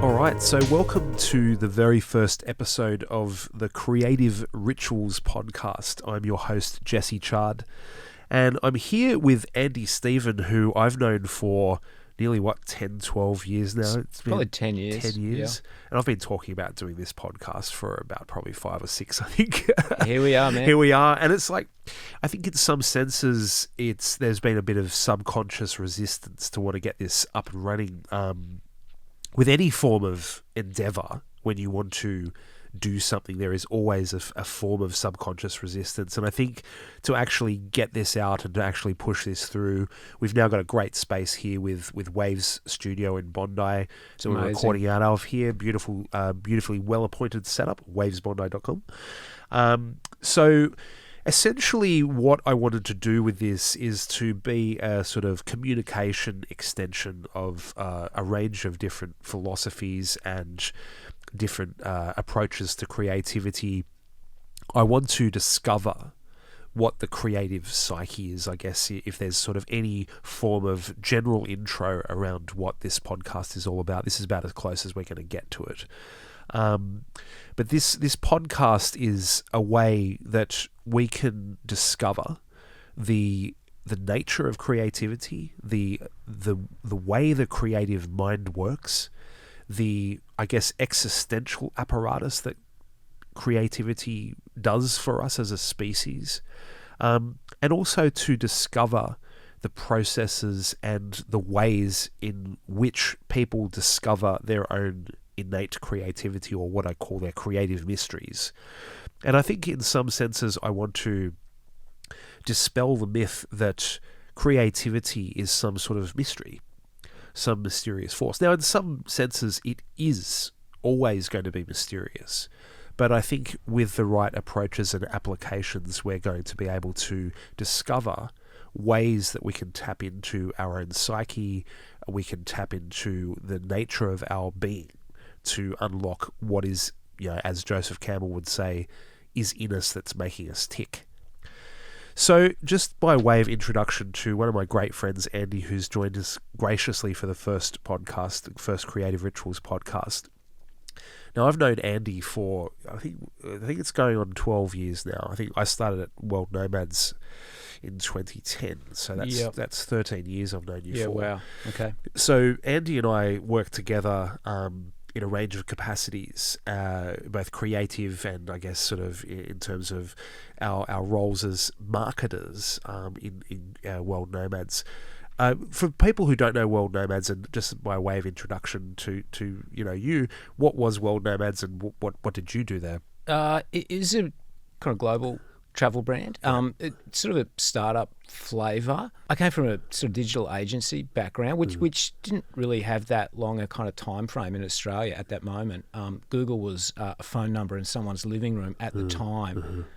All right, so welcome to the very first episode of the Creative Rituals podcast. I'm your host, Jesse Chard, and I'm here with Andy Stephen, who I've known for nearly, 10, 12 years now? It's probably 10 years. 10 years. Yeah. And I've been talking about doing this podcast for about probably 5 or 6, I think. Here we are, man. Here we are. And it's like, I think in some senses, there's been a bit of subconscious resistance to want to get this up and running. With any form of endeavor, when you want to do something, there is always a form of subconscious resistance. And I think to actually get this out and to actually push this through, we've now got a great space here with Waves Studio in Bondi. So we're recording out of here. Beautiful, beautifully well-appointed setup, wavesbondi.com. So essentially what I wanted to do with this is to be a sort of communication extension of a range of different philosophies and different approaches to creativity. I want to discover what the creative psyche is, I guess, if there's sort of any form of general intro around what this podcast is all about. This is about as close as we're going to get to it. But this podcast is a way that we can discover the nature of creativity, the way the creative mind works, the, I guess, existential apparatus that creativity does for us as a species, and also to discover the processes and the ways in which people discover their own innate creativity, or what I call their creative mysteries. And I think in some senses I want to dispel the myth that creativity is some sort of mystery, some mysterious force. Now, in some senses it is always going to be mysterious, but I think with the right approaches and applications we're going to be able to discover ways that we can tap into our own psyche, we can tap into the nature of our being, to unlock what is, as Joseph Campbell would say, is in us that's making us tick. So just by way of introduction to one of my great friends, Andy, who's joined us graciously for the first podcast, the first Creative Rituals podcast. Now, I've known Andy for, I think it's going on 12 years now. I think I started at World Nomads in 2010. So that's 13 years I've known you for. Yeah, wow. Okay. So Andy and I work together in a range of capacities, both creative and, I guess, sort of in terms of our roles as marketers in World Nomads. For people who don't know World Nomads, and just by way of introduction to you, what was World Nomads and what did you do there? It is a kind of global travel brand. It's sort of a startup flavour. I came from a sort of digital agency background, which didn't really have that long a kind of time frame in Australia at that moment. Google was a phone number in someone's living room at the time.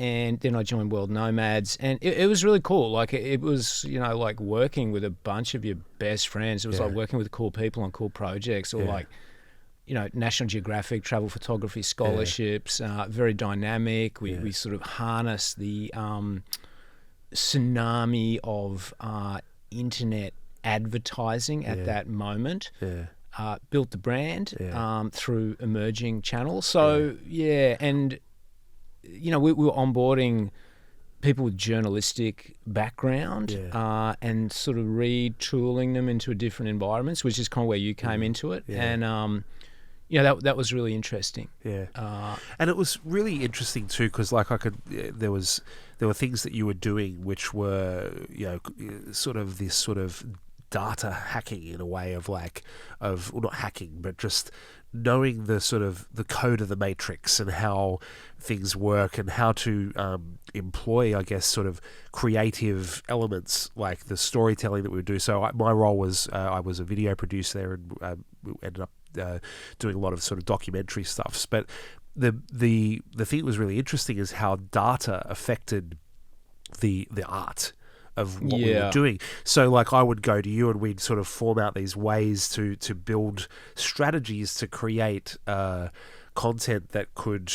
And then I joined World Nomads, and it was really cool. Like it was, like working with a bunch of your best friends. It was like working with cool people on cool projects, or like, National Geographic travel photography scholarships. Very dynamic. We sort of harness the tsunami of internet advertising at that moment. Built the brand through emerging channels. So and we were onboarding people with journalistic background and sort of retooling them into different environments, which is kind of where you came into it. And that was really interesting. And it was really interesting too, because there were things that you were doing which were sort of this sort of data hacking in a way of not hacking, but just knowing the sort of the code of the matrix and how things work and how to employ, I guess, sort of creative elements like the storytelling that we would do. So my role was I was a video producer there, and ended up doing a lot of sort of documentary stuffs. But the thing that was really interesting is how data affected the art of what we were doing. So I would go to you and we'd sort of form out these ways to build strategies to create content that could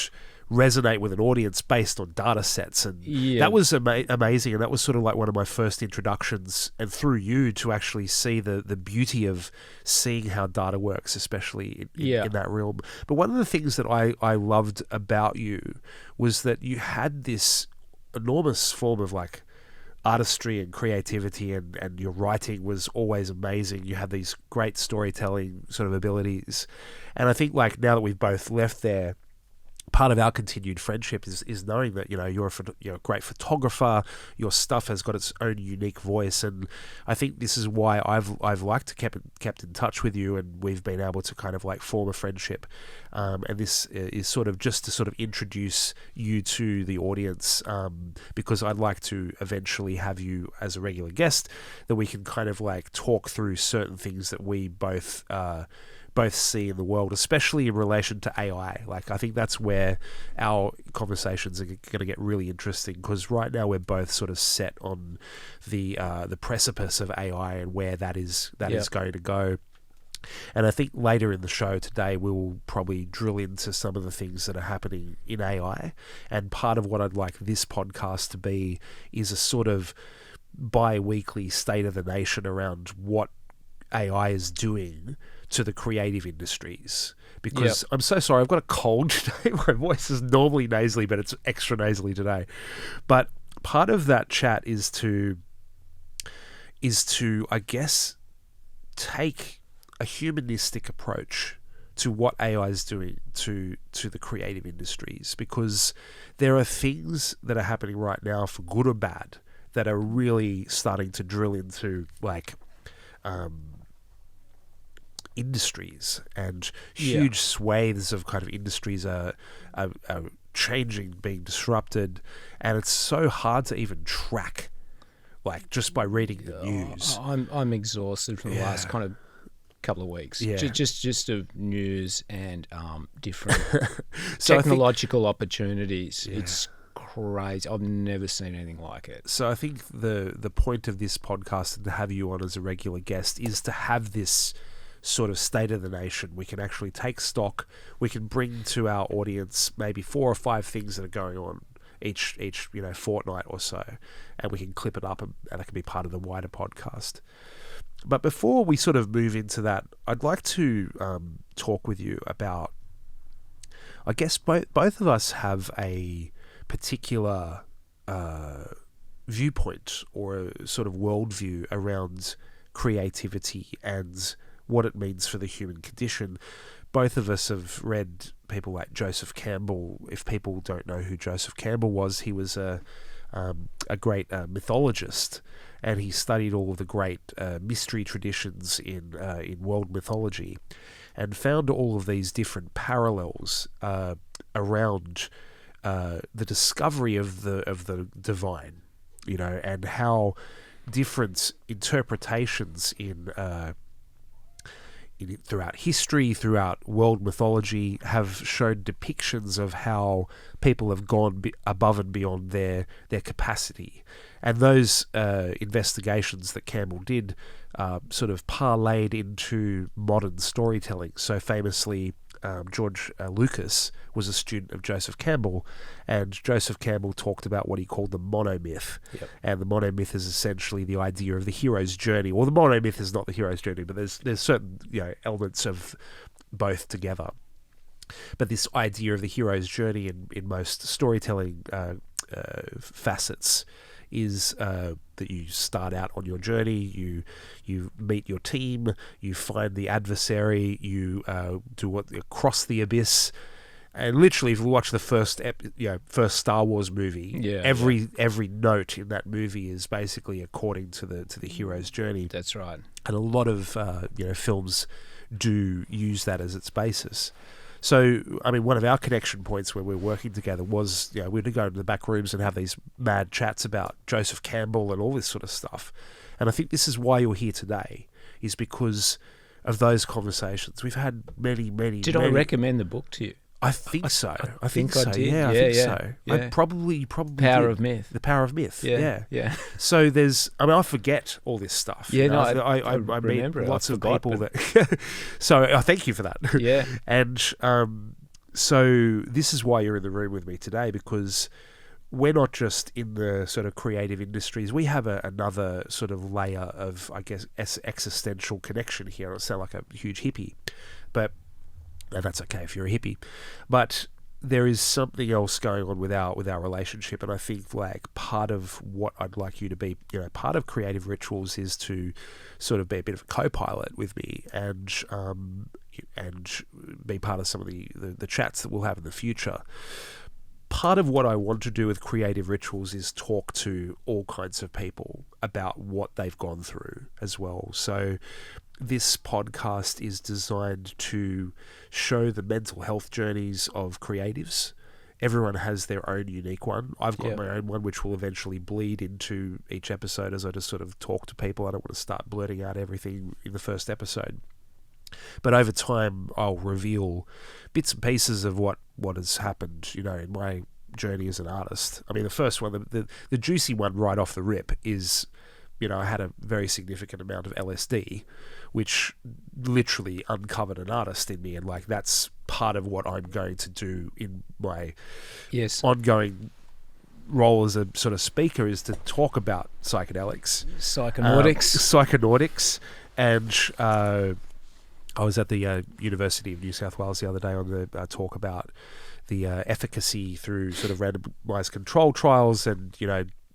resonate with an audience based on data sets, and that was amazing. And that was sort of like one of my first introductions, and through you, to actually see the beauty of seeing how data works, especially in that realm. But one of the things that I loved about you was that you had this enormous form of like artistry and creativity, and your writing was always amazing. You had these great storytelling sort of abilities, and I think like now that we've both left there, part of our continued friendship is knowing that you're a great photographer. Your stuff has got its own unique voice, and I think this is why I've liked to kept in touch with you, and we've been able to kind of like form a friendship. And this is sort of just to sort of introduce you to the audience, because I'd like to eventually have you as a regular guest, that we can kind of like talk through certain things that we both see in the world, especially in relation to AI. Like, I think that's where our conversations are going to get really interesting, because right now we're both sort of set on the precipice of AI and where that is going to go. And I think later in the show today, we'll probably drill into some of the things that are happening in AI. And part of what I'd like this podcast to be is a sort of bi-weekly state of the nation around what AI is doing to the creative industries, because I'm so sorry, I've got a cold today. My voice is normally nasally, but it's extra nasally today. But part of that chat is to I guess take a humanistic approach to what AI is doing to the creative industries, because there are things that are happening right now, for good or bad, that are really starting to drill into like industries, and huge swathes of kind of industries are changing, being disrupted, and it's so hard to even track, like just by reading the news. I'm exhausted from the last kind of couple of weeks. Just of news and different technological opportunities. It's crazy. I've never seen anything like it. So I think the point of this podcast, and to have you on as a regular guest, is to have this sort of state of the nation. We can actually take stock. We can bring to our audience maybe 4 or 5 things that are going on each fortnight or so, and we can clip it up, and that can be part of the wider podcast. But before we sort of move into that, I'd like to talk with you about, I guess both of us have a particular viewpoint or a sort of worldview around creativity and what it means for the human condition. Both of us have read people like Joseph Campbell. If people don't know who Joseph Campbell was, he was a great mythologist, and he studied all of the great mystery traditions in world mythology, and found all of these different parallels around the discovery of the divine, and how different interpretations throughout history, throughout world mythology, have shown depictions of how people have gone above and beyond their capacity. And those investigations that Campbell did sort of parlayed into modern storytelling. So famously, George Lucas was a student of Joseph Campbell, and Joseph Campbell talked about what he called the monomyth. And the monomyth is essentially the idea of the hero's journey. Well, the monomyth is not the hero's journey, but there's certain elements of both together. But this idea of the hero's journey in most storytelling facets is that you start out on your journey, you meet your team, you find the adversary, you cross the abyss, and literally, if you watch the first Star Wars movie, every note in that movie is basically according to the hero's journey. That's right. And a lot of films do use that as its basis. So, I mean, one of our connection points when we were working together was, we'd go into the back rooms and have these mad chats about Joseph Campbell and all this sort of stuff. And I think this is why you're here today, is because of those conversations. We've had many. Did I recommend the book to you? I think so. I think I did. Yeah, I think so. Yeah. I probably Power of Myth. The Power of Myth. Yeah. So I forget all this stuff. Yeah, I meet lots of people that. So I thank you for that. Yeah. And So this is why you're in the room with me today, because we're not just in the sort of creative industries. We have another sort of layer of, I guess, existential connection here. I sound like a huge hippie, but that's okay if you're a hippie. But there is something else going on with our relationship, and I think like part of what I'd like you to be, part of Creative Rituals is to sort of be a bit of a co-pilot with me, and be part of some of the chats that we'll have in the future. Part of what I want to do with Creative Rituals is talk to all kinds of people about what they've gone through as well. So this podcast is designed to show the mental health journeys of creatives. Everyone has their own unique one. I've got my own one, which will eventually bleed into each episode as I just sort of talk to people. I don't want to start blurting out everything in the first episode. But over time, I'll reveal bits and pieces of what has happened, in my journey as an artist. I mean, the first one, the juicy one right off the rip is, I had a very significant amount of LSD, which literally uncovered an artist in me. And like, that's part of what I'm going to do in my ongoing role as a sort of speaker, is to talk about psychedelics. Psychonautics. And, I was at the University of New South Wales the other day on the talk about the efficacy through sort of randomized control trials, and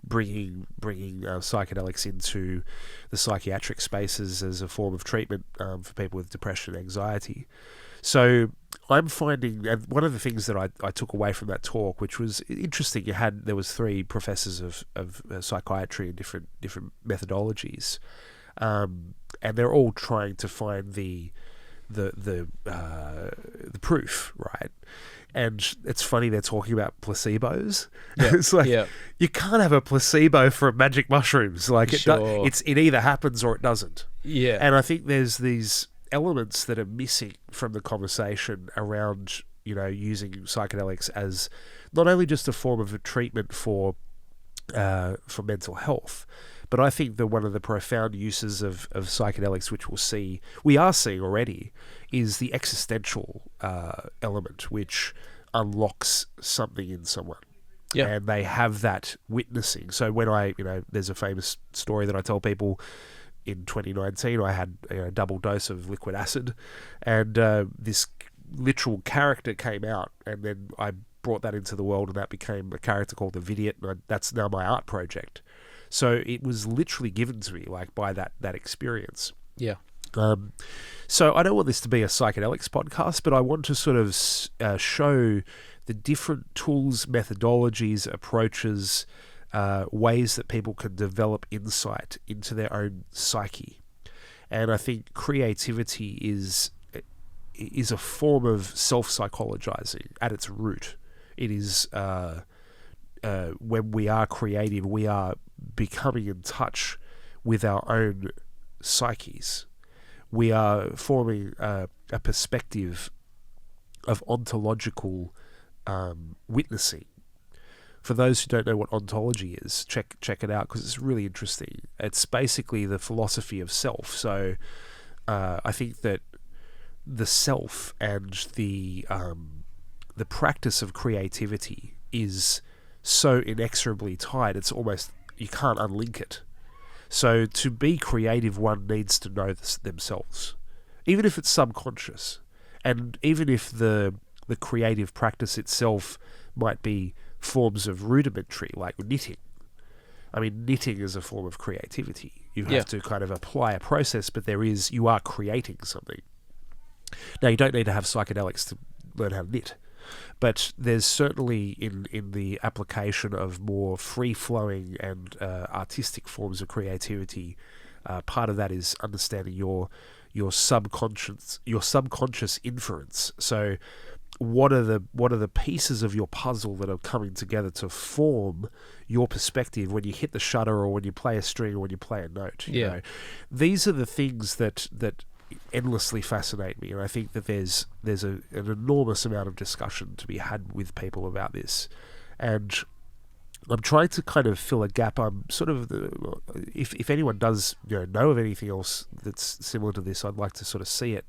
bringing psychedelics into the psychiatric spaces as a form of treatment for people with depression and anxiety. So I'm finding, and one of the things that I took away from that talk, which was interesting, there was 3 professors of psychiatry and different methodologies, and they're all trying to find the proof, right? And it's funny, they're talking about placebos. It's like, you can't have a placebo for magic mushrooms. Like, it either happens or it doesn't. Yeah. And I think there's these elements that are missing from the conversation around, using psychedelics as not only just a form of a treatment for mental health, but I think that one of the profound uses of psychedelics, which we are seeing already, is the existential element, which unlocks something in someone. Yeah. And they have that witnessing. So when there's a famous story that I tell people. In 2019, I had a double dose of liquid acid, and this literal character came out, and then I brought that into the world, and that became a character called the Vidiot, and that's now my art project. So it was literally given to me like by that experience. Yeah. So I don't want this to be a psychedelics podcast, but I want to sort of show the different tools, methodologies, approaches, ways that people can develop insight into their own psyche. And I think creativity is a form of self-psychologizing at its root. It is when we are creative, we are becoming in touch with our own psyches. We are forming a perspective of ontological witnessing. For those who don't know what ontology is, check it out, because it's really interesting. It's basically the philosophy of self. So I think that the self and the practice of creativity is so inexorably tied, it's almost, you can't unlink it. So to be creative, one needs to know themselves, even if it's subconscious, and even if the creative practice itself might be forms of rudimentary, like knitting. I mean, knitting is a form of creativity. You have to kind of apply a process, but you are creating something. Now, you don't need to have psychedelics to learn how to knit, but there's certainly in the application of more free-flowing and artistic forms of creativity, part of that is understanding your subconscious inference. So what are the pieces of your puzzle that are coming together to form your perspective when you hit the shutter, or when you play a string, or when you play a note? You know? These are the things that endlessly fascinate me, and I think that there's an enormous amount of discussion to be had with people about this, and I'm trying to kind of fill a gap. I'm sort of if anyone does know of anything else that's similar to this, I'd like to sort of see it.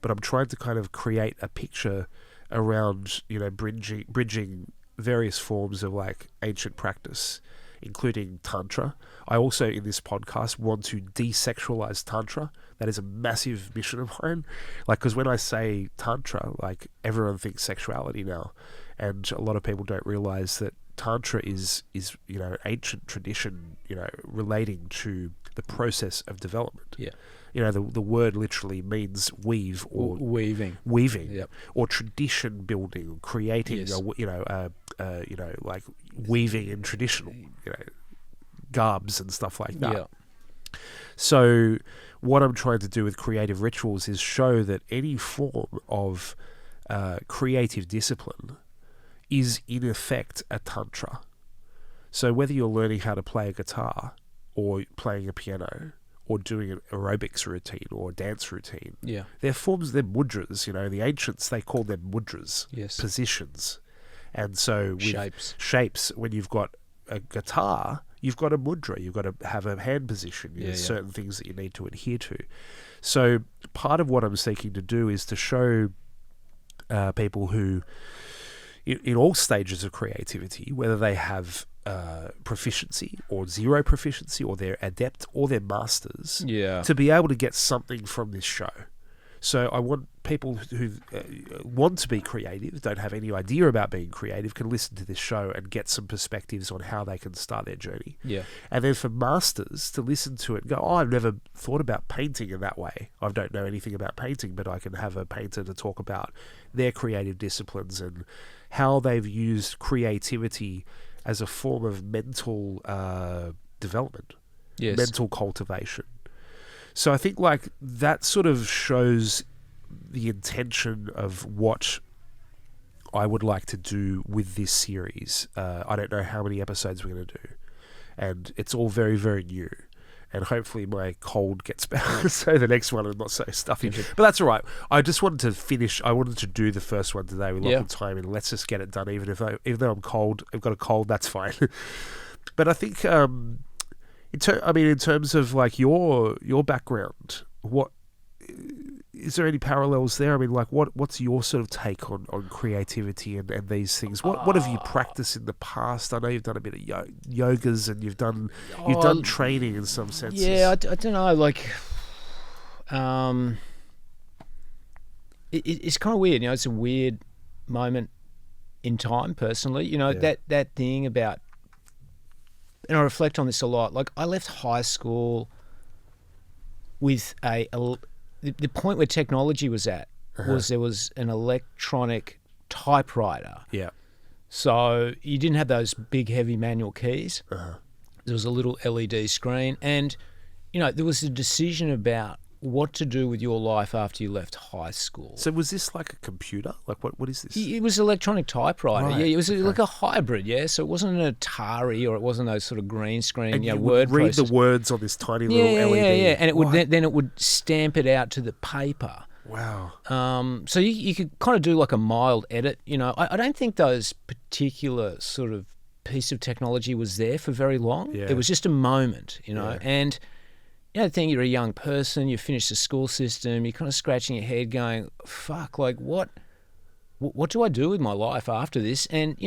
but I'm trying to kind of create a picture around, bridging various forms of like ancient practice, including Tantra. I also, in this podcast, want to desexualize Tantra. That is a massive mission of mine. Like, because when I say Tantra, like, everyone thinks sexuality now. And a lot of people don't realize that Tantra is ancient tradition, relating to the process of development. Yeah. The word literally means weave or weaving, yep. Or tradition building, creating, yes. Like weaving in traditional, garbs and stuff like that. Yeah. So what I'm trying to do with creative rituals is show that any form of creative discipline is in effect a tantra. So whether you're learning how to play a guitar or playing a piano or doing an aerobics routine or a dance routine, they're forms, they're mudras. The ancients, they call them mudras, yes. Positions. And so with shapes, when you've got a guitar, you've got a mudra, you've got to have a hand position, there's certain things that you need to adhere to. So part of what I'm seeking to do is to show people who, in all stages of creativity, whether they have proficiency or zero proficiency, or they're adept or they're masters, to be able to get something from this show. So I want people who want to be creative, don't have any idea about being creative, can listen to this show and get some perspectives on how they can start their journey. Yeah. And then for masters to listen to it and go, I've never thought about painting in that way. I don't know anything about painting, but I can have a painter to talk about their creative disciplines and how they've used creativity as a form of mental development, mental cultivation. So I think like that sort of shows the intention of what I would like to do with this series. I don't know how many episodes we're going to do, and it's all very, very new. And hopefully my cold gets better, so the next one is not so stuffy. But that's all right. I just wanted to finish. I wanted to do the first one today. We locked the time, and let's just get it done. Even though I'm cold, I've got a cold. That's fine. But I think, in terms of like your background, what is there any parallels there? I mean, like what's your sort of take on creativity and these things? What have you practiced in the past? I know you've done a bit of yogas and you've done training in some senses. Yeah, I don't know. Like, it's kind of weird. It's a weird moment in time, personally. That thing about, and I reflect on this a lot. Like, I left high school with the point where technology was at was there was an electronic typewriter. Yeah. So you didn't have those big, heavy manual keys. There was a little LED screen, and there was a decision about what to do with your life after you left high school. So was this like a computer? Like what is this? It was electronic typewriter. Right. Yeah, it was like a hybrid. Yeah, so it wasn't an Atari or it wasn't those sort of green screen. And you word would read process. the words on this tiny little LED. Yeah, and it would then it would stamp it out to the paper. Wow. So you could kind of do like a mild edit. I don't think those particular sort of piece of technology was there for very long. Yeah. It was just a moment, and. The thing, you're a young person, you finish the school system, you're kind of scratching your head going, fuck, like what do I do with my life after this? And,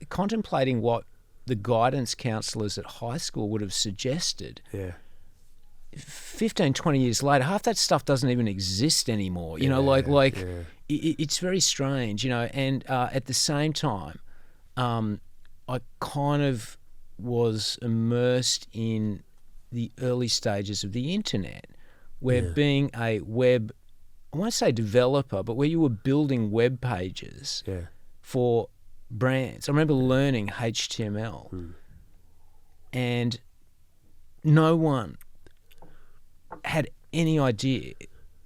contemplating what the guidance counsellors at high school would have suggested. Yeah. 15, 20 years later, half that stuff doesn't even exist anymore. It's very strange, and at the same time, I kind of was immersed in the early stages of the internet, where being a web, I won't say developer, but where you were building web pages for brands. I remember learning HTML, and no one had any idea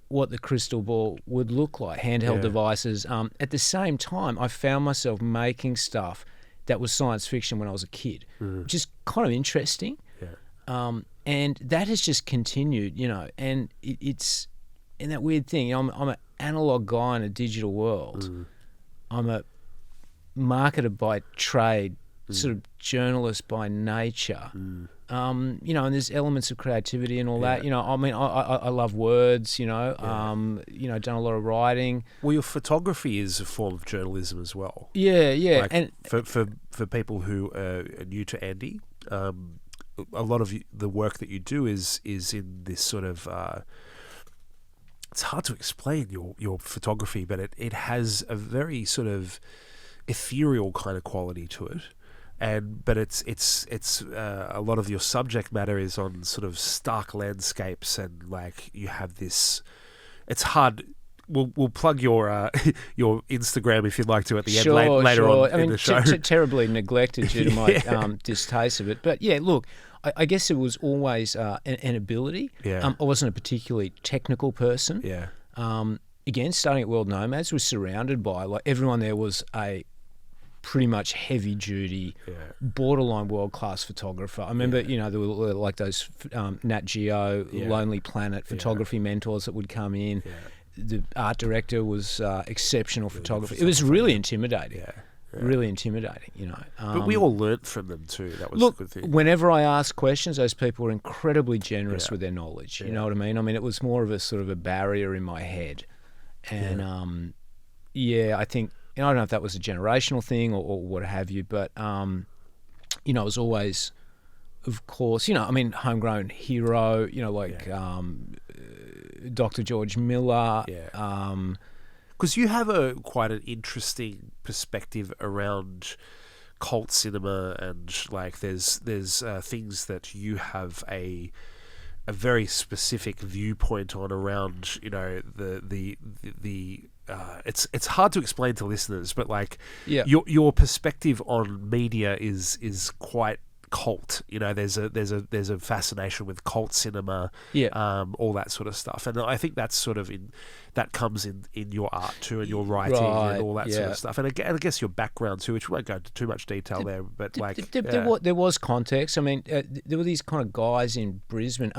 what the crystal ball would look like, handheld devices. At the same time, I found myself making stuff that was science fiction when I was a kid, which is kind of interesting. And that has just continued, and it's in that weird thing. I'm an analog guy in a digital world. I'm a marketer by trade, sort of journalist by nature. And there's elements of creativity and all that. I love words. Done a lot of writing. Well, your photography is a form of journalism as well. Yeah. Like, and for people who are new to Andy, a lot of the work that you do is in this sort of. It's hard to explain your photography, but it has a very sort of ethereal kind of quality to it. But it's a lot of your subject matter is on sort of stark landscapes, and like you have this. It's hard. We'll plug your your Instagram if you'd like to at the end later on in the show. Terribly neglected due to my distaste of it, but yeah, look. I guess it was always an ability. Yeah. I wasn't a particularly technical person. Yeah. Again, starting at World Nomads, was surrounded by everyone there was a pretty much heavy duty, borderline world class photographer. I remember, there were like those Nat Geo, Lonely Planet photography mentors that would come in. Yeah. The art director was exceptional photographer. It was really intimidating. Yeah. Really intimidating, But we all learnt from them too. That was a good thing. Whenever I asked questions, those people were incredibly generous with their knowledge. You know what I mean? I mean, it was more of a sort of a barrier in my head. And, I think, I don't know if that was a generational thing or what have you, but, it was always, of course, homegrown hero, Dr. George Miller. Yeah. Because you have quite an interesting perspective around cult cinema, and like there's things that you have a very specific viewpoint on around it's hard to explain to listeners, but like your perspective on media is quite cult. There's a fascination with cult cinema, all that sort of stuff, and I think that's sort of that comes in your art too, and your writing and all that sort of stuff, and I guess your background too, which we won't go into too much detail there, but there was context. I mean, there were these kind of guys in Brisbane.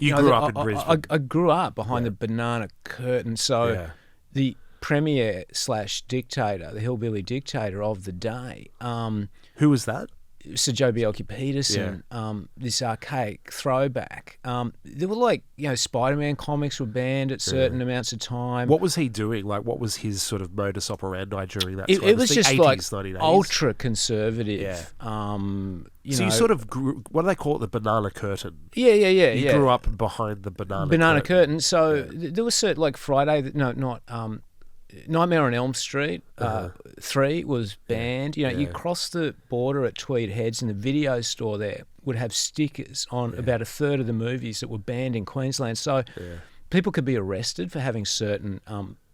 You grew up in Brisbane. I grew up behind the banana curtain, so the premier / dictator, the hillbilly dictator of the day. Who was that? Sir Joe Bjelke-Peterson, this archaic throwback. There were Spider-Man comics were banned at certain amounts of time. What was he doing? Like, what was his sort of modus operandi during that time? It was just 80s, ultra conservative. Yeah. So you sort of grew, what do they call it? The banana curtain. Yeah. You grew up behind the banana curtain. So there was certain, Friday, Nightmare on Elm Street 3 was banned. You cross the border at Tweed Heads, and the video store there would have stickers on about a third of the movies that were banned in Queensland. So people could be arrested for having certain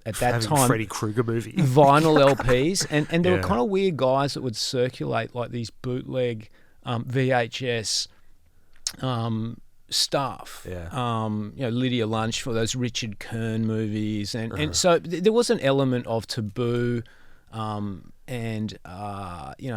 at that time Freddy Krueger movie vinyl LPs, and there were kind of weird guys that would circulate like these bootleg VHS stuff. Lydia Lunch for those Richard Kern movies, and so there was an element of taboo and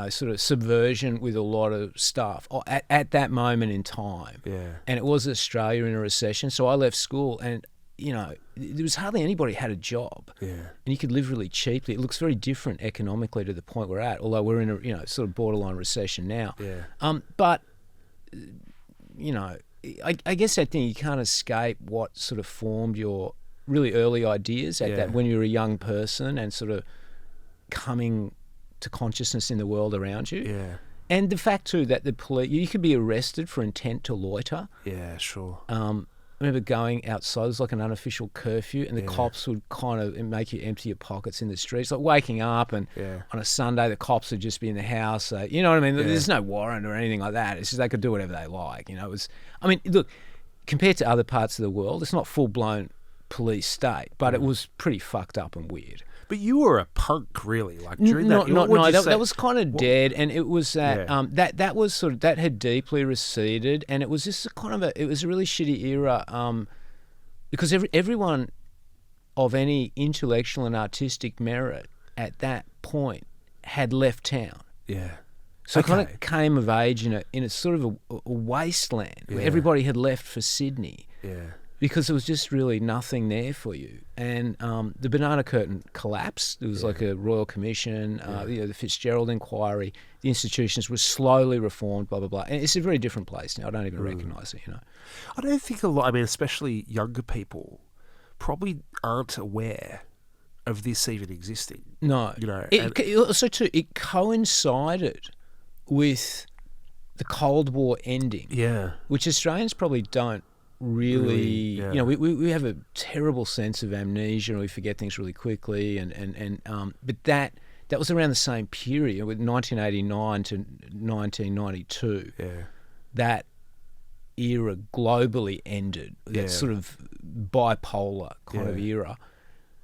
sort of subversion with a lot of stuff at that moment in time. And it was Australia in a recession, so I left school, and there was hardly anybody had a job, and you could live really cheaply. It looks very different economically to the point we're at, although we're in a sort of borderline recession now. But I guess that thing, you can't escape what sort of formed your really early ideas at that when you were a young person and sort of coming to consciousness in the world around you. And the fact too that the police, you could be arrested for intent to loiter. I remember going outside, it was like an unofficial curfew, and the cops would kind of make you empty your pockets in the streets, like waking up, and on a Sunday the cops would just be in the house. You know what I mean? There's no warrant or anything like that. It's just they could do whatever they like. It was, look, compared to other parts of the world, it's not full-blown police state, but it was pretty fucked up and weird. But you were a punk, really, like during that. That was kind of dead, and it was that that was sort of, that had deeply receded, and it was just it was a really shitty era, because everyone of any intellectual and artistic merit at that point had left town. So it kind of came of age in a sort of a wasteland where everybody had left for Sydney. because there was just really nothing there for you. And the Banana Curtain collapsed. There was like a Royal Commission, the Fitzgerald inquiry. The institutions were slowly reformed, blah, blah, blah. And it's a very different place now. I don't even recognise it, I don't think a lot, I mean, especially younger people probably aren't aware of this even existing. No. Also, too, it coincided with the Cold War ending. Yeah. Which Australians probably don't really we have a terrible sense of amnesia, and we forget things really quickly, but that was around the same period, with 1989 to 1992. That era globally ended, that sort of bipolar kind of era,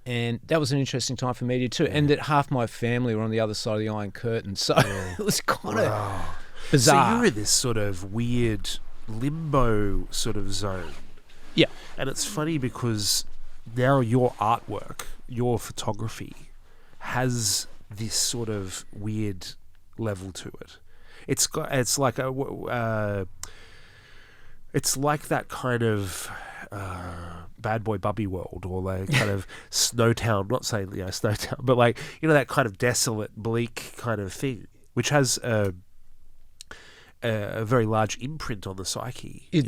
and that was an interesting time for media too, and that half my family were on the other side of the Iron Curtain, so it was kind of bizarre. So you're in this sort of weird limbo sort of zone. Yeah. And it's funny because now your artwork, your photography has this sort of weird level to it. It's like that kind of Bad Boy Bubby world, or like kind of Snowtown, not saying Snowtown, but like, that kind of desolate, bleak kind of thing, which has a very large imprint on the psyche. I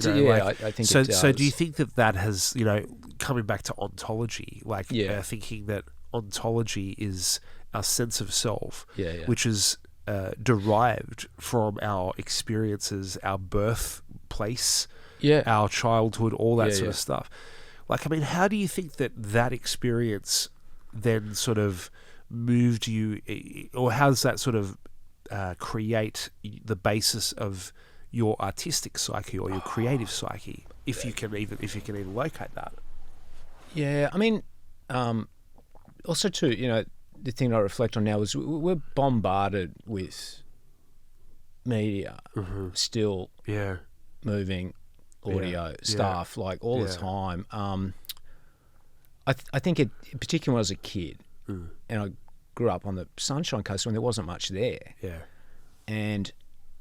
think so. It does. So do you think that has, coming back to ontology, thinking that ontology is our sense of self, which is derived from our experiences, our birthplace, our childhood, all that sort of stuff. Like, I mean, how do you think that experience then sort of moved you, or how does that sort of create the basis of your artistic psyche or your creative psyche, if you can even locate that? Yeah, I mean, also too, the thing I reflect on now is we're bombarded with media, still moving audio stuff like all the time. I think particularly when I was a kid, and I grew up on the Sunshine Coast when there wasn't much there. Yeah. And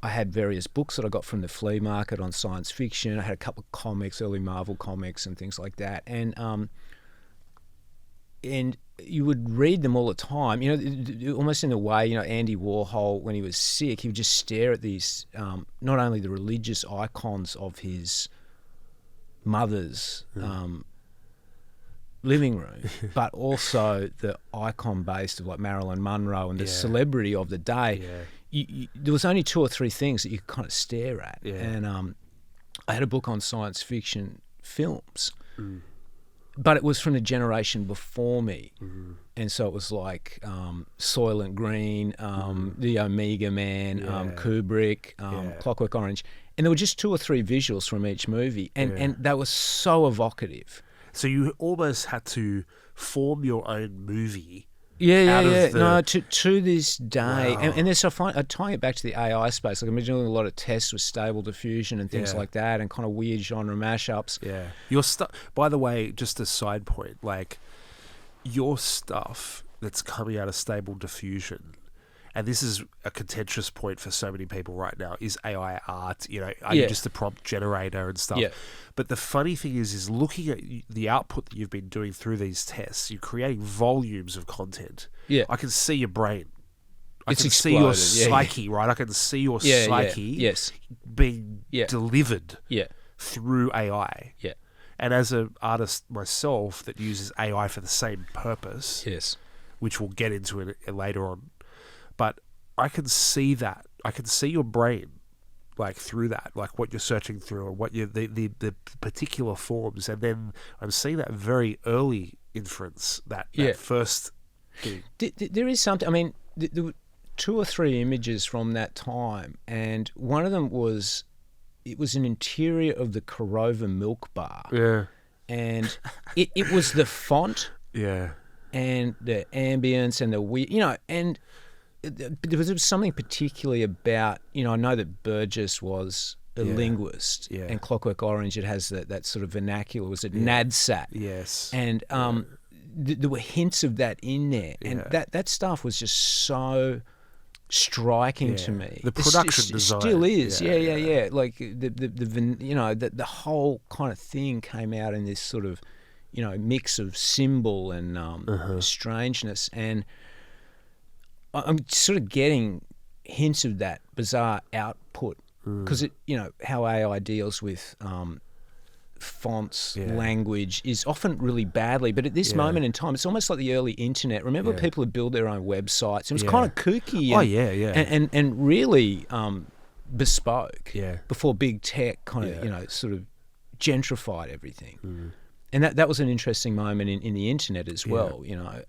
I had various books that I got from the flea market on science fiction. I had a couple of comics, early Marvel comics and things like that. And you would read them all the time, almost in a way, Andy Warhol, when he was sick, he would just stare at these, not only the religious icons of his mother's living room, but also the icon based of like Marilyn Monroe and the celebrity of the day. There was only 2 or 3 things that you could kind of stare at. And I had a book on science fiction films, but it was from the generation before me. And so it was like Soylent Green, the Omega Man, Kubrick, Clockwork Orange. And there were just 2 or 3 visuals from each movie, and they were so evocative. So you almost had to form your own movie. No, to this day, and then so tying it back to the AI space, like I'm doing a lot of tests with stable diffusion and things like that, and kind of weird genre mashups. Yeah, your stuff. By the way, just a side point, like your stuff that's coming out of stable diffusion, and this is a contentious point for so many people right now, is AI art, are you just a prompt generator and stuff? Yeah. But the funny thing is looking at the output that you've been doing through these tests, you're creating volumes of content. Yeah. I can see your brain. I can see your psyche, right? I can see your psyche being delivered through AI. Yeah. And as an artist myself that uses AI for the same purpose, which we'll get into it later on, but I can see that. I can see your brain, like through that, like what you're searching through, and what the particular forms, and then I'm seeing that very early inference, that first thing. There is something. I mean, there were 2 or 3 images from that time, and one of them it was an interior of the Korova milk bar. Yeah, and it was the font. Yeah, and the ambience and the weird, and. There was something particularly about, I know that Burgess was a linguist, and Clockwork Orange, it has that sort of vernacular, was it Nadsat? Yes. And there were hints of that in there, and that stuff was just so striking to me. The production design still is. Yeah. Like the whole kind of thing came out in this sort of, mix of symbol and strangeness, and I'm sort of getting hints of that bizarre output because how AI deals with fonts, language is often really badly, but at this moment in time, it's almost like the early internet. Remember, people would build their own websites. It was kind of kooky. And really bespoke. Before big tech kind of sort of gentrified everything. And that was an interesting moment in the internet as well.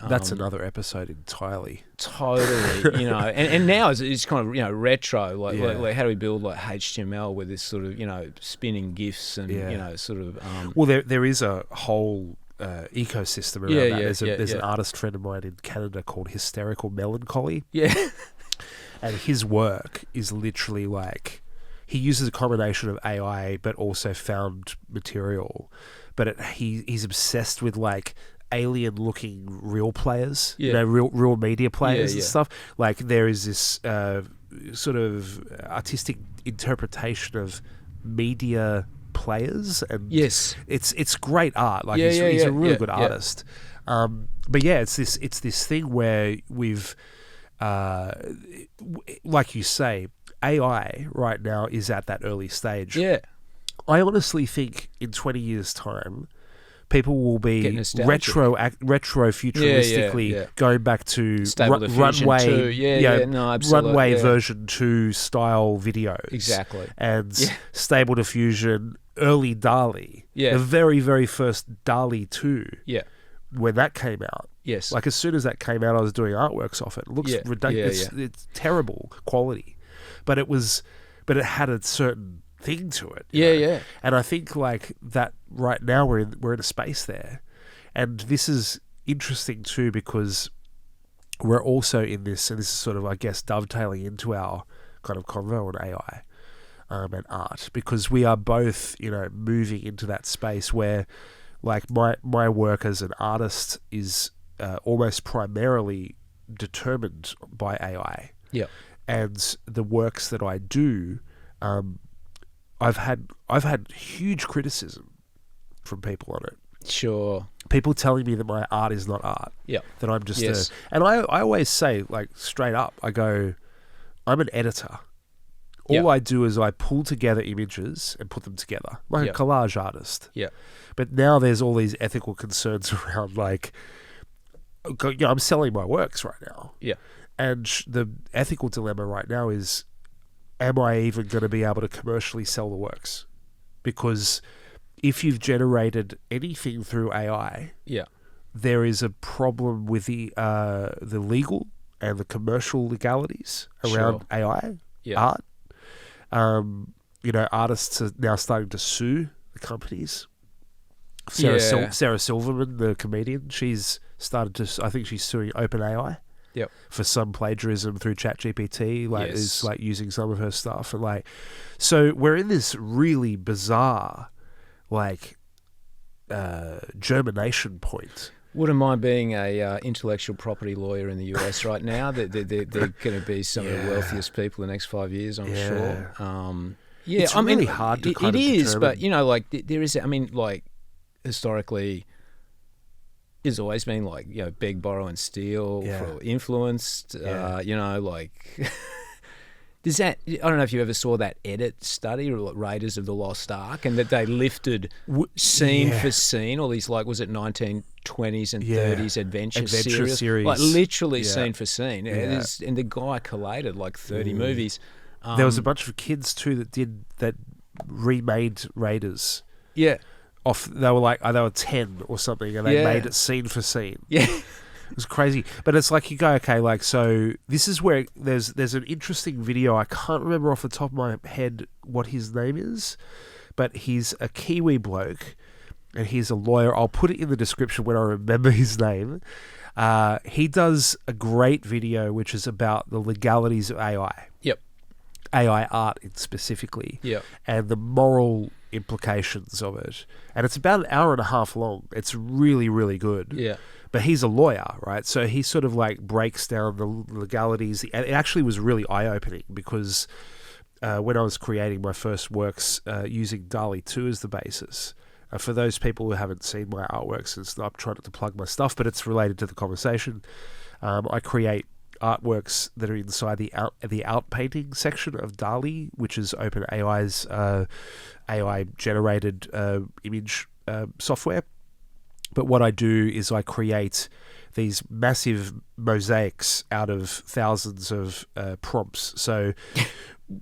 That's another episode entirely. Totally. And now it's kind of retro. Like how do we build like HTML with this sort of spinning GIFs and sort of. Well, there is a whole ecosystem around that. There's an artist friend of mine in Canada called Hysterical Melancholy. Yeah. And his work is literally like he uses a combination of AI but also found material. But he's obsessed with like alien-looking real players, real media players and stuff. Like there is this sort of artistic interpretation of media players, and it's great art. Like he's a really good artist. But it's this thing where we've, like you say, AI right now is at that early stage. Yeah. I honestly think in 20 years' time, people will be retro futuristically going back to runway version 2 style videos. Exactly. And Stable Diffusion, early DALL-E. Yeah. The very, very first DALL-E 2. Yeah. When that came out. Yes. Like as soon as that came out, I was doing artworks off it. It looks ridiculous. It's terrible quality. But it had a certain thing to it. Yeah. And I think like that right now we're in a space there. And this is interesting too because we're also in this, and this is sort of, I guess, dovetailing into our kind of convo on AI and art, because we are both, moving into that space where like my work as an artist is almost primarily determined by AI. Yeah. And the works that I do, I've had huge criticism from people on it. Sure. People telling me that my art is not art. Yeah. That I'm just and I always say, like, straight up, I go, I'm an editor. All I do is I pull together images and put them together, like a collage artist. Yeah. But now there's all these ethical concerns around, like, I'm selling my works right now. Yeah. And the ethical dilemma right now is, am I even going to be able to commercially sell the works? Because if you've generated anything through AI, there is a problem with the legal and the commercial legalities around AI art. Artists are now starting to sue the companies. Sarah Silverman, the comedian, she's started to. I think she's suing OpenAI. Yep. For some plagiarism through ChatGPT, is like using some of her stuff, and like, so we're in this really bizarre, like, germination point. Wouldn't mind being a intellectual property lawyer in the US right now. They're going to be some of the wealthiest people in the next 5 years, I'm sure. It's really hard to kind of determine. But there is. I mean, like, historically, there's always been like, beg, borrow, and steal for influenced. Does that? I don't know if you ever saw that edit study or like Raiders of the Lost Ark, and that they lifted scene for scene all these, like, was it 1920s and 30s adventure series, like literally scene for scene. And the guy collated like 30 movies. There was a bunch of kids too that remade Raiders. Yeah. They were 10 or something, and they made it scene for scene. Yeah. It was crazy. But it's like, you go, okay, like, so this is where there's an interesting video. I can't remember off the top of my head what his name is, but he's a Kiwi bloke and he's a lawyer. I'll put it in the description when I remember his name. He does a great video which is about the legalities of AI. Yep. AI art specifically. Yep. And the moral implications of it. And it's about an hour and a half long. It's really, really good. Yeah. But he's a lawyer, right? So he sort of like breaks down the legalities. And it actually was really eye-opening because when I was creating my first works using DALL-E 2 as the basis, for those people who haven't seen my artworks, I'm trying not to plug my stuff, but it's related to the conversation. I create artworks that are inside the outpainting section of DALL-E, which is OpenAI's AI-generated image software. But what I do is I create these massive mosaics out of thousands of prompts. So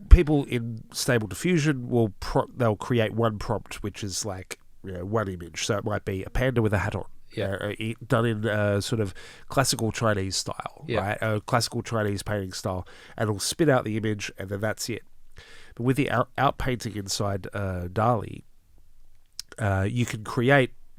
people in Stable Diffusion they'll create one prompt, which is like one image. So it might be a panda with a hat on. Yeah, done in sort of classical Chinese style, right? Classical Chinese painting style, and it'll spit out the image, and then that's it. But with the outpainting inside DALL-E,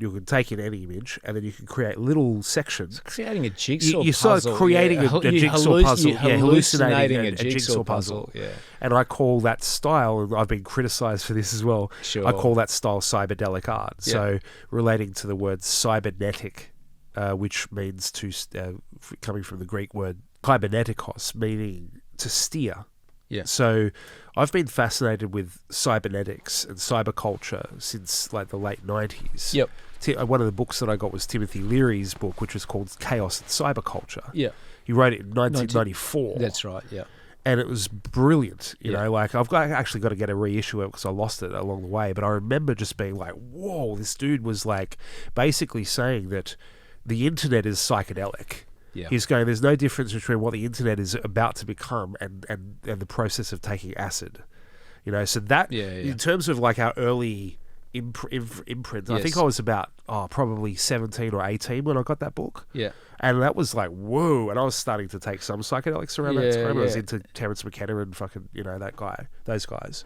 you can take in any image, and then you can create little sections. It's creating a jigsaw puzzle. You start creating a jigsaw puzzle. Hallucinating a jigsaw puzzle. Yeah. And I call that style, and I've been criticised for this as well, Sure. I call that style cyberdelic art. Yeah. So relating to the word cybernetic, which means coming from the Greek word kybernetikos, meaning to steer. Yeah. So I've been fascinated with cybernetics and cyberculture since like the late 90s. Yep. One of the books that I got was Timothy Leary's book, which was called Chaos and Cyberculture. Yeah. He wrote it in 1994. That's right, yeah. And it was brilliant. You know, like I actually got to get a reissue of it because I lost it along the way. But I remember just being like, whoa, this dude was like basically saying that the internet is psychedelic. Yeah. He's going, there's no difference between what the internet is about to become and the process of taking acid. So that, in terms of like our early imprint, I think I was about probably 17 or 18 when I got that book. Yeah. And that was like, whoa. And I was starting to take some psychedelics around that time. I was into Terence McKenna and fucking, those guys.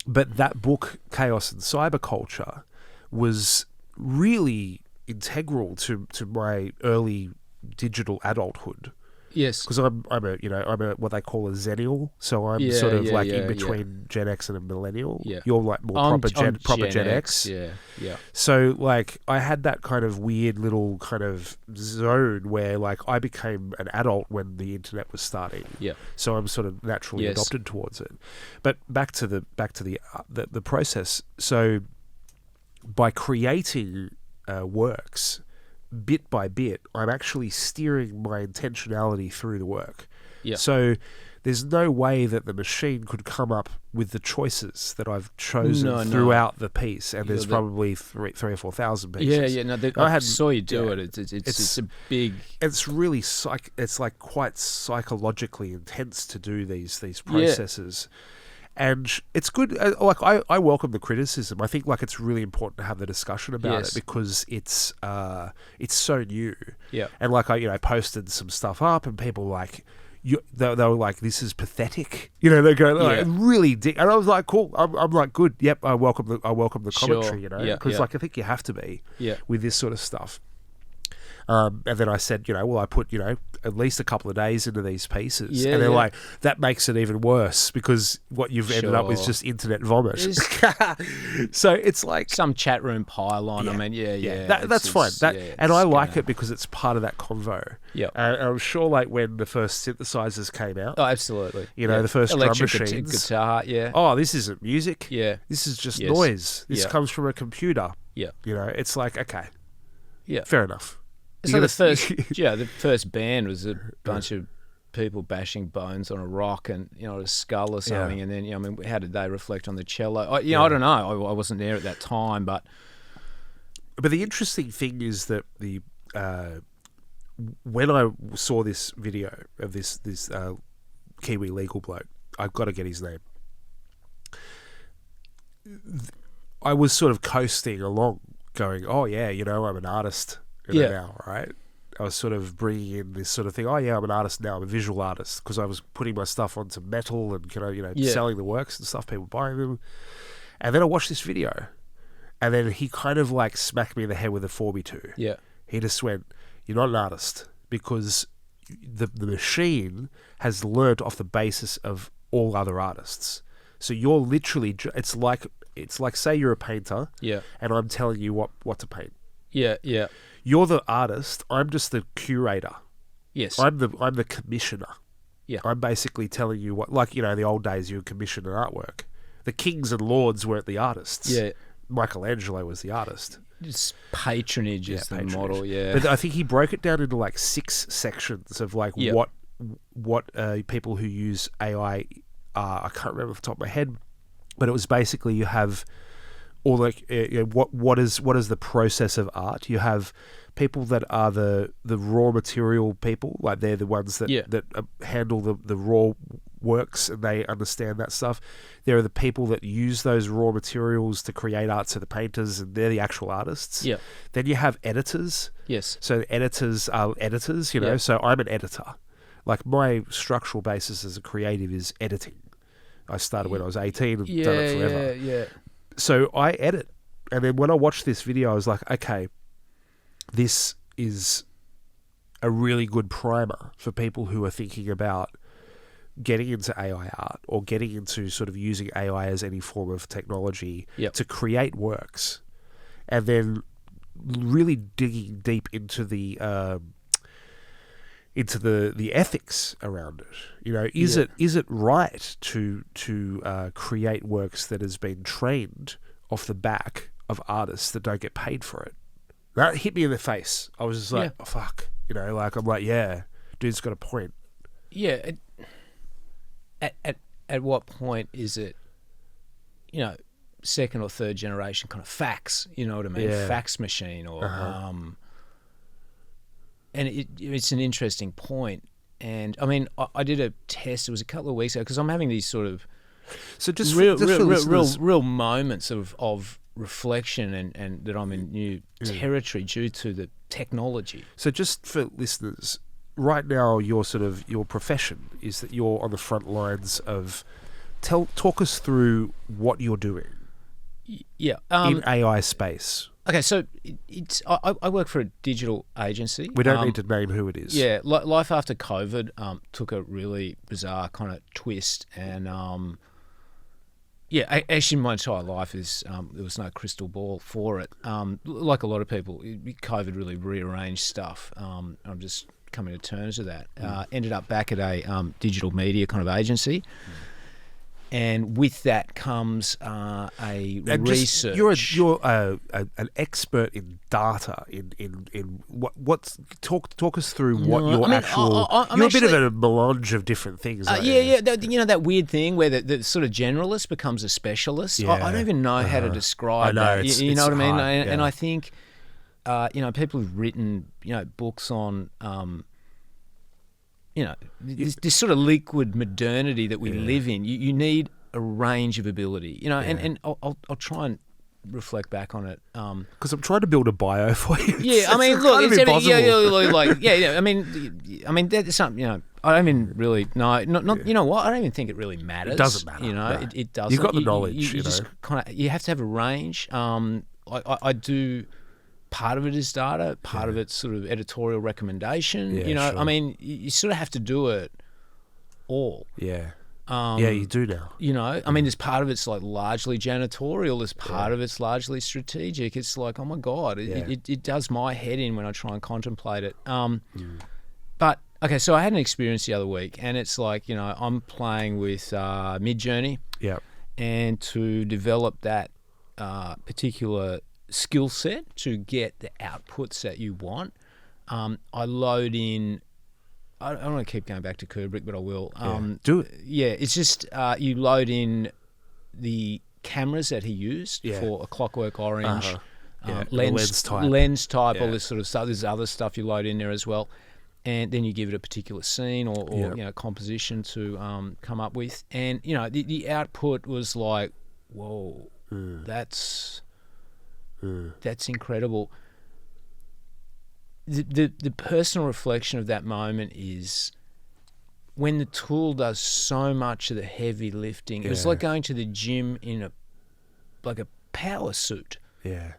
But that book, Chaos and Cyberculture, was really integral to my early digital adulthood. Yes, because I'm a what they call a zennial, so I'm sort of in between Gen X and a millennial. Yeah. You're like more proper Gen X. Yeah. So like I had that kind of weird little kind of zone where like I became an adult when the internet was starting. Yeah. So I'm sort of naturally adopted towards it. But back to the process. So by creating works bit by bit, I'm actually steering my intentionality through the work. Yeah. So there's no way that the machine could come up with the choices that I've chosen throughout the piece, and there's probably 3,000 or 4,000 pieces. I saw you do it. It's a big. It's really it's like quite psychologically intense to do these processes. Yeah. And it's good. Like I welcome the criticism. I think like it's really important to have the discussion about it because it's so new. Yeah. And like I posted some stuff up, and people like they were like, "This is pathetic." They go like, really dick. And I was like, "Cool." I'm like, "Good. Yep. I welcome the commentary." Because like I think you have to be with this sort of stuff. And then I said, I put, at least a couple of days into these pieces. And they're like, that makes it even worse because what you've ended up with is just internet vomit. So it's like... Some chat room pylon. I mean, that's fine. And I like it because it's part of that convo. Yeah. And I'm sure like when the first synthesizers came out... Oh, absolutely. The first electric drum machines. Guitar, Oh, this isn't music. Yeah. This is just noise. This comes from a computer. Yeah. It's like, okay. Yeah. Fair enough. So the first band was a bunch of people bashing bones on a rock and a skull or something, and then how did they reflect on the cello? I don't know. I wasn't there at that time, but the interesting thing is that when I saw this video of this Kiwi legal bloke, I've got to get his name. I was sort of coasting along, going, "Oh yeah, I'm an artist." Now, right? I was sort of bringing in this sort of thing. Oh yeah, I'm an artist now. I'm a visual artist because I was putting my stuff onto metal and selling the works and stuff, people buying them. And then I watched this video, and then he kind of like smacked me in the head with a 4x2. Yeah, he just went, "You're not an artist because the machine has learnt off the basis of all other artists. So you're literally, it's like say you're a painter, Yeah. and I'm telling you what to paint. Yeah. Yeah. You're the artist. I'm just the curator. Yes. I'm the commissioner. Yeah. I'm basically telling you what, like, the old days you would commission an artwork. The kings and lords weren't the artists. Yeah. Michelangelo was the artist. Just patronage is the patronage. model. Yeah. But I think he broke it down into like 6 sections of like what people who use AI are. I can't remember off the top of my head, but it was basically you have all like what is the process of art. You have people that are the raw material people, like they're the ones that handle the raw works and they understand that stuff. There are the people that use those raw materials to create art, so the painters, and they're the actual artists. Yeah. Then you have editors. Yes. So editors are editors, so I'm an editor. Like my structural basis as a creative is editing. I started when I was 18 and done it forever. Yeah. So I edit. And then when I watched this video, I was like, okay, this is a really good primer for people who are thinking about getting into AI art or getting into sort of using AI as any form of technology to create works, and then really digging deep into the ethics around it. Is it right to create works that has been trained off the back of artists that don't get paid for it? That hit me in the face. I was just like, oh, fuck. I'm like, yeah, dude's got a point. Yeah. At what point is it, second or third generation kind of fax? You know what I mean? Yeah. Fax machine or and it's an interesting point. And I mean, I did a test. It was a couple of weeks ago because I'm having these sort of real moments of reflection and that I'm in new territory due to the technology. So just for listeners, right now your profession is that you're on the front lines of talk us through what you're doing in AI space. Okay, so I work for a digital agency. We don't need to name who it is. Yeah, life after COVID took a really bizarre kind of twist, and actually my entire life is there was no crystal ball for it. Like a lot of people, COVID really rearranged stuff. I'm just coming to terms with that. Ended up back at a digital media kind of agency. And with that comes research. You're an expert in data. In what talk us through what you're a bit of a melange of different things. That weird thing where the sort of generalist becomes a specialist. Yeah. I don't even know how to describe that. You know what I mean? And I think people who've written books on this sort of liquid modernity that we live in. You need a range of ability, and I'll try and reflect back on it. Because I'm trying to build a bio for you. Yeah, I mean, look, it's impossible. I mean, that's something. I don't even really not. You know what? I don't even think it really matters. It doesn't matter. It doesn't. You've got the knowledge. You just kind of you have to have a range. I do. Part of it is data. Part of it's sort of editorial recommendation. Sure. I mean, you sort of have to do it all. Yeah. You do now. I mean, there's part of it's like largely janitorial. There's part of it's largely strategic. It's like, oh my God, it does my head in when I try and contemplate it. But okay, so I had an experience the other week, and it's like, I'm playing with Midjourney. Yeah. And to develop that particular skill set to get the outputs that you want, I load in. I don't want to keep going back to Kubrick, but I will. Do it. Yeah, it's just you load in the cameras that he used for A Clockwork Orange, lens type, all this sort of stuff. There's other stuff you load in there as well, and then you give it a particular scene or composition to come up with, and the output was like, whoa, that's incredible. The personal reflection of that moment is when the tool does so much of the heavy lifting. It was like going to the gym in a power suit. Yeah.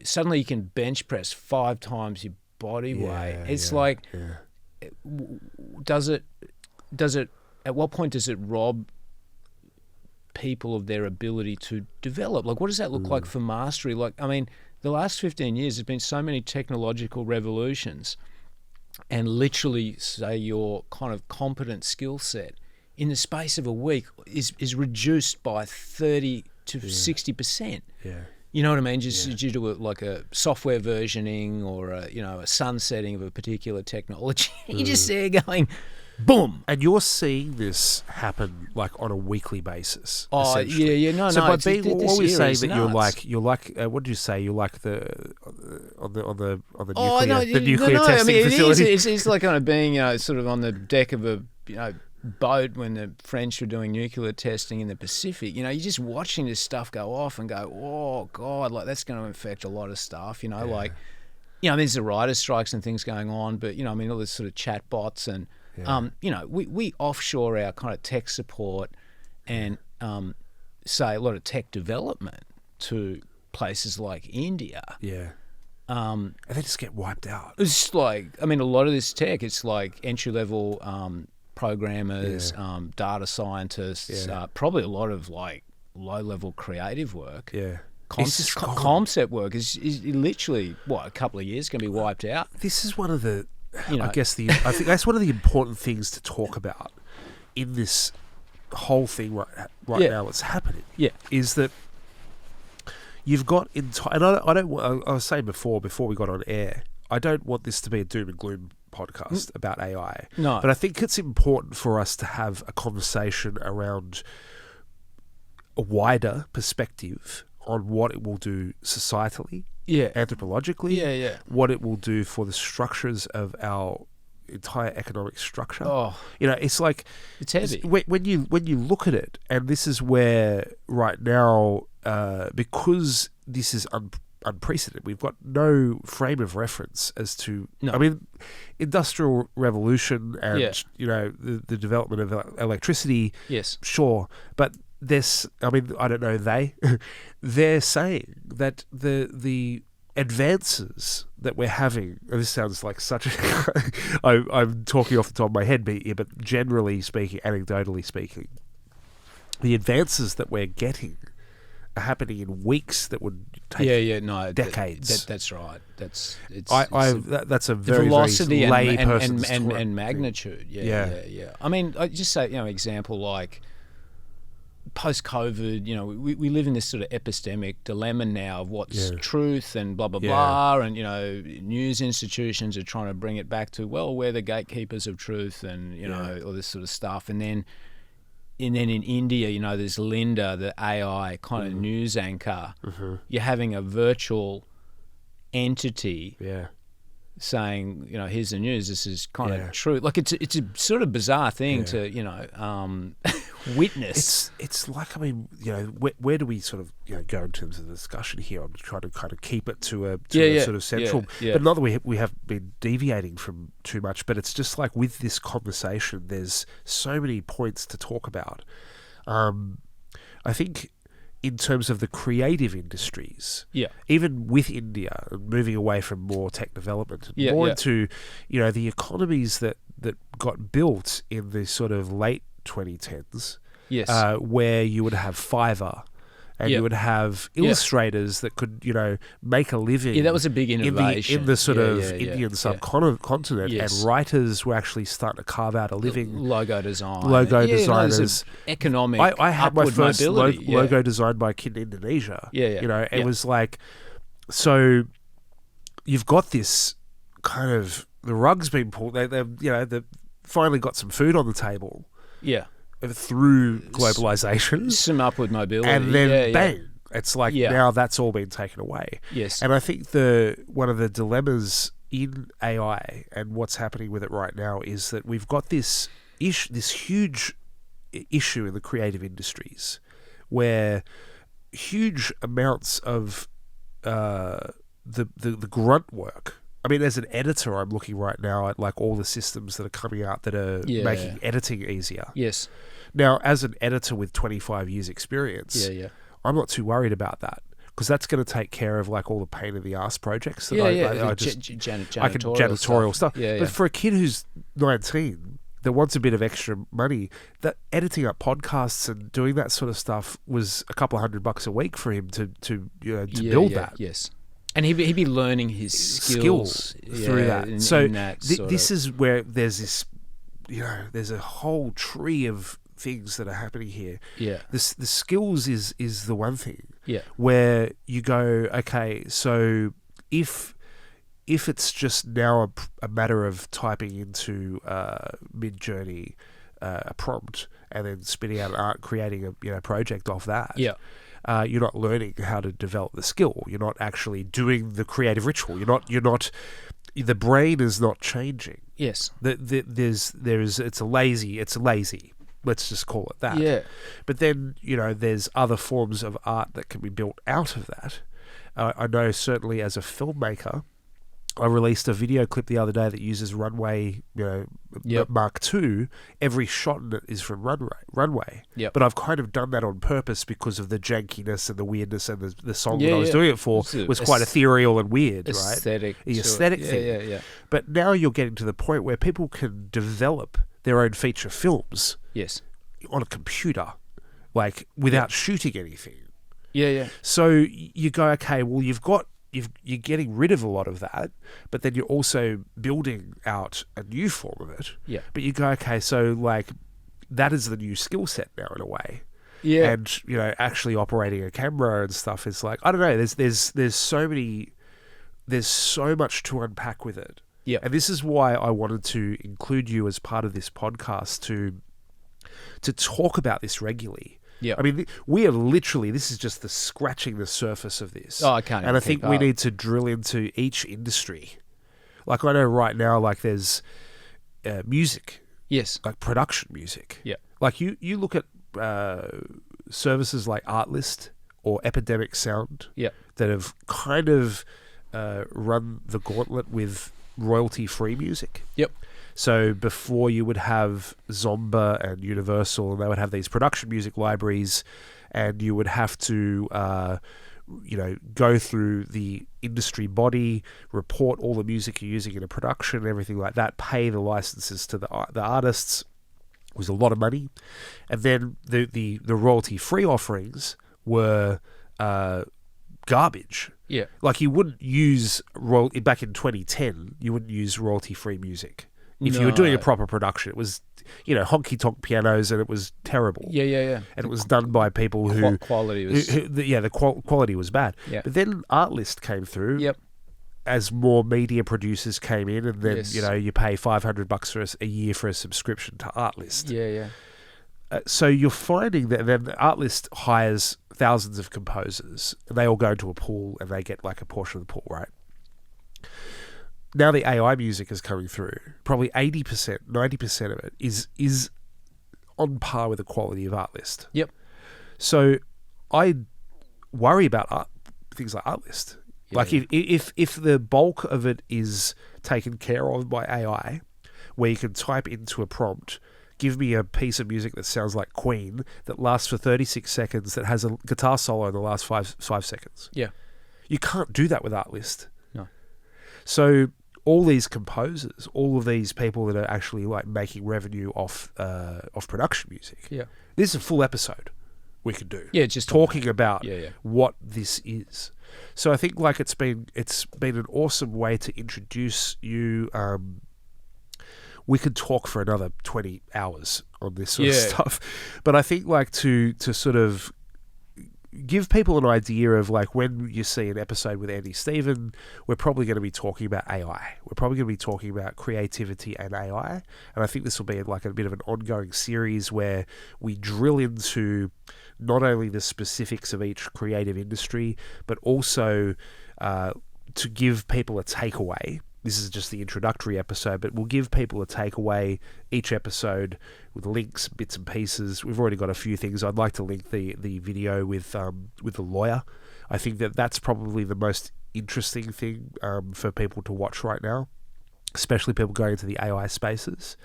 Suddenly you can bench press 5 times your body weight. It's like, does it? At what point does it rob people of their ability to develop. Like, what does that look like for mastery? Like, I mean, the last 15 years, there's been so many technological revolutions, and literally, say, your kind of competent skill set in the space of a week is reduced by 30 to 60%. Yeah. You know what I mean? Just due to like a software versioning or a sunsetting of a particular technology. You're just there going, boom. And you're seeing this happen like on a weekly basis. Oh yeah, no. So no, by it's, being, what were you saying that nuts. you're like? What did you say? You're like the on the Oh, nuclear no, the nuclear no, testing I mean, facility. It's like kind of being sort of on the deck of a boat when the French were doing nuclear testing in the Pacific. You're just watching this stuff go off and go, oh God, like that's going to affect a lot of stuff. Like there's the writer strikes and things going on, but I mean all this sort of chat bots and we offshore our kind of tech support and say a lot of tech development to places like India. Yeah. And they just get wiped out. It's like, I mean, a lot of this tech, it's like entry-level programmers, data scientists, probably a lot of like low-level creative work. Yeah. Concept work is literally, a couple of years going to be wiped out. This is one of the, I think that's one of the important things to talk about in this whole thing right now that's happening. Yeah. Is that you've got and I was saying before we got on air, I don't want this to be a doom and gloom podcast about AI. No. But I think it's important for us to have a conversation around a wider perspective on what it will do societally, anthropologically, what it will do for the structures of our entire economic structure. Oh, it's like it's heavy when you look at it, and this is where right now, because this is unprecedented, we've got no frame of reference as to. No. I mean, industrial revolution and the development of electricity. Yes, sure, but this. I mean, I don't know. They're saying that the advances that we're having, and this sounds like such a I'm talking off the top of my head, but generally speaking, anecdotally speaking, the advances that we're getting are happening in weeks that would take decades. That's right. That's a the very velocity very lay person's and magnitude. Yeah. I mean, I just say example like post-COVID, we live in this sort of epistemic dilemma now of what's truth and blah, blah, blah. And, news institutions are trying to bring it back to, well, we're the gatekeepers of truth and, all this sort of stuff. And then in India, there's Linda, the AI kind of news anchor. Mm-hmm. You're having a virtual entity saying, here's the news, this is kind of true. Like it's a sort of bizarre thing to, witness. It's like, I mean, where do we sort of go in terms of the discussion here? I'm trying to kind of keep it to a sort of central, but not that we have been deviating from too much, but it's just like with this conversation, there's so many points to talk about. I think in terms of the creative industries, even with India, moving away from more tech development, more into, the economies that got built in the sort of late 2010s, where you would have Fiverr and you would have illustrators that could, make a living. Yeah, that was a big innovation in the sort of Indian subcontinent, and writers were actually starting to carve out a living. Logo design, designers, economic. I had my first mobility, logo designed by a kid in Indonesia. It was like, so you've got this kind of the rug's been pulled. They've finally got some food on the table. Yeah. Through globalization. Some upward mobility. And then bang. It's like now that's all been taken away. Yes. And I think one of the dilemmas in AI and what's happening with it right now is that we've got this huge issue in the creative industries where huge amounts of the grunt work. I mean, as an editor, I'm looking right now at like all the systems that are coming out that are making editing easier. Yes. Now, as an editor with 25 years experience, I'm not too worried about that because that's going to take care of like all the pain in the ass projects that I can janitorial stuff. Yeah, But for a kid who's 19 that wants a bit of extra money, that editing up podcasts and doing that sort of stuff was a couple of $100 a week for him to build that. Yes. And he'd be learning his skills through that. This is where there's this, there's a whole tree of things that are happening here. Yeah. The skills is the one thing. Yeah. Where you go, okay, so if it's just now a matter of typing into Mid-Journey a prompt and then spitting out art, creating a project off that. Yeah. You're not learning how to develop the skill. You're not actually doing the creative ritual. You're not. The brain is not changing. Yes. It's lazy. Let's just call it that. Yeah. But then there's other forms of art that can be built out of that. I know certainly as a filmmaker, I released a video clip the other day that uses Runway, Mark II. Every shot in it is from Runway. Yep. But I've kind of done that on purpose because of the jankiness and the weirdness, and the song that I was doing it for was quite ethereal and weird, aesthetic, right? The aesthetic thing. Yeah. But now you're getting to the point where people can develop their own feature films. Yes. On a computer, like without shooting anything. Yeah. So you go, okay, well you're getting rid of a lot of that, but then you're also building out a new form of it. Yeah. But you go, okay, so like that is the new skill set now in a way. Yeah. And actually operating a camera and stuff is like, I don't know. There's so much to unpack with it. Yeah. And this is why I wanted to include you as part of this podcast to talk about this regularly. Yeah. I mean, we are literally, this is just scratching the surface of this. Oh, I can't. And I think we need to drill into each industry. Like I know right now, like there's music. Yes. Like production music. Yeah. Like you look at services like Artlist or Epidemic Sound. Yeah. That have kind of run the gauntlet with royalty-free music. Yep. So before you would have Zomba and Universal, and they would have these production music libraries, and you would have to, go through the industry body, report all the music you're using in a production and everything like that, pay the licenses to the artists. It was a lot of money. And then the royalty-free offerings were garbage. Yeah. Like you wouldn't use, back in 2010, you wouldn't use royalty-free music. If you were doing a proper production, it was, honky-tonk pianos, and it was terrible. Yeah. And it was done by people who... Quality was... the quality was bad. Yeah. But then Artlist came through. Yep. As more media producers came in, and then, you pay $500 for a year for a subscription to Artlist. Yeah. So you're finding that then Artlist hires thousands of composers, and they all go into a pool, and they get like a portion of the pool, right? Now the AI music is coming through. Probably 80%, 90% of it is on par with the quality of Artlist. Yep. So I worry about things like Artlist. Yeah, like if the bulk of it is taken care of by AI, where you can type into a prompt, give me a piece of music that sounds like Queen, that lasts for 36 seconds, that has a guitar solo in the last five seconds. Yeah. You can't do that with Artlist. No. So all these composers, all of these people that are actually like making revenue off production music. Yeah. This is a full episode we could do. Yeah, just talking about what this is. So I think like it's been an awesome way to introduce you. We could talk for another 20 hours on this sort of stuff, but I think like to sort of give people an idea of like when you see an episode with Andy Stephen, we're probably going to be talking about AI. We're probably going to be talking about creativity and AI. And I think this will be like a bit of an ongoing series where we drill into not only the specifics of each creative industry, but also to give people a takeaway. This is just the introductory episode, but we'll give people a takeaway each episode with links, bits and pieces. We've already got a few things. I'd like to link the video with the lawyer. I think that's probably the most interesting thing for people to watch right now, especially people going into the AI spaces.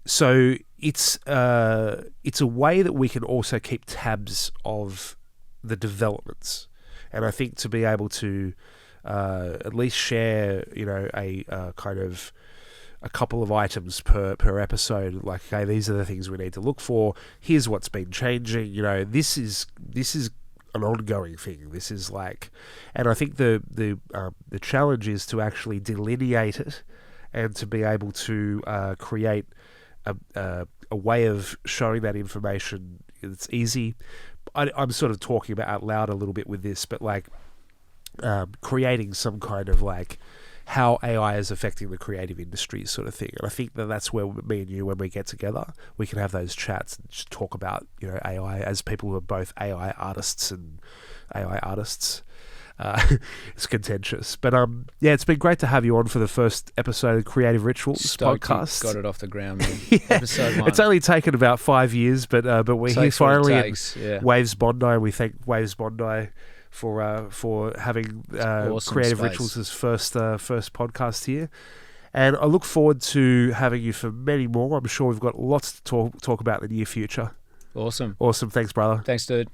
So it's a way that we can also keep tabs of the developments, and I think to be able to at least share, a kind of a couple of items per episode. Like, okay, these are the things we need to look for. Here's what's been changing. You know, this is an ongoing thing. This is like, and I think the challenge is to actually delineate it and to be able to create a way of showing that information. It's easy. I'm sort of talking about out loud a little bit with this, but like creating some kind of like how AI is affecting the creative industry sort of thing. And I think that's where me and you, when we get together, we can have those chats and just talk about, you know, AI as people who are both AI artists and AI artists. It's contentious, but yeah, it's been great to have you on for the first episode of Creative Rituals podcast. Got it off the ground, man. Yeah. Episode 1. It's only taken about 5 years, but we're here finally in Waves Bondi, and we thank Waves Bondi for having awesome Creative space. Rituals' first podcast here. And I look forward to having you for many more. I'm sure we've got lots to talk about in the near future. Awesome. Thanks, brother. Thanks, dude.